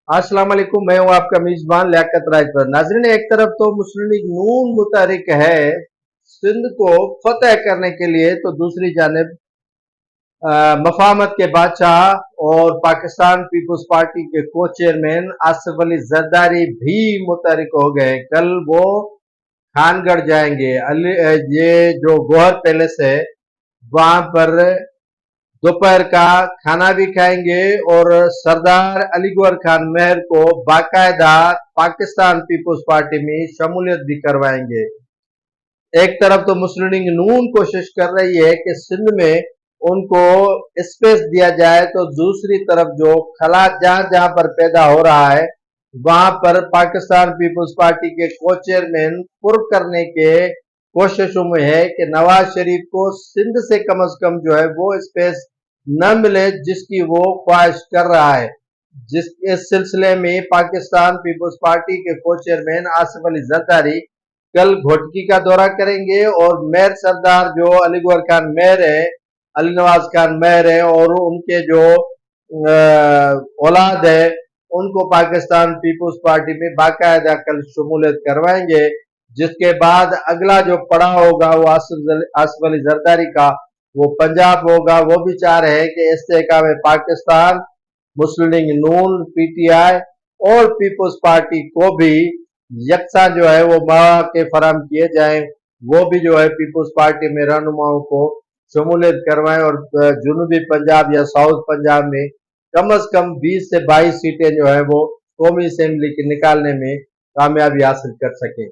अस्सलाम वालेकुम, मैं हूं आपका मेजबान लियाकत राजपूत। नाज़रीन, एक तरफ तो मुस्लिम लीग नून मुतहरिक है सिंध को फतह करने के लिए, तो दूसरी जानिब मफाहमत के बादशाह और पाकिस्तान पीपल्स पार्टी के को चेयरमैन आसिफ अली जरदारी भी मुतहरिक हो गए। कल वो खानगढ़ जाएंगे। ये जो गौहर पैलेस है वहां पर दोपहर का खाना भी खाएंगे और सरदार अली गौहर खान मेहर को बाकायदा पाकिस्तान पीपल्स पार्टी में शमूलियत भी करवाएंगे। एक तरफ तो मुस्लिम लीग नून कोशिश कर रही है कि सिंध में उनको स्पेस दिया जाए, तो दूसरी तरफ जो खला जहां जहां पर पैदा हो रहा है वहां पर पाकिस्तान पीपल्स पार्टी के को चेयरमैन पुर करने के कोशिशों में है कि नवाज शरीफ को सिंध से कम जो है वो स्पेस न मिले जिसकी वो ख्वाहिश कर रहा है। इस सिलसिले में पाकिस्तान पीपल्स पार्टी के को चेयरमैन आसिफ अली जरदारी कल घोटकी का दौरा करेंगे और मेयर सरदार जो अली गौहर खान मेयर है, अली नवाज खान मेयर है, और उनके जो औलाद है उनको पाकिस्तान पीपल्स पार्टी में बाकायदा कल शमूलियत करवाएंगे। जिसके बाद अगला जो पड़ाव होगा वो आसिफ अली जरदारी का वो पंजाब होगा। वो भी चाह रहे हैं कि इस्तेहकाम पाकिस्तान, मुस्लिम लीग नून, पीटीआई और पीपल्स पार्टी को भी यकसा जो है वो मौके फराहम किए जाएं। वो भी जो है पीपल्स पार्टी में रहनुमाओं को शमूलियत करवाएं और जुनूबी पंजाब या साउथ पंजाब में कम अज कम 20 से 22 सीटें जो है वो कौमी असेंबली के निकालने में कामयाबी हासिल कर सकें।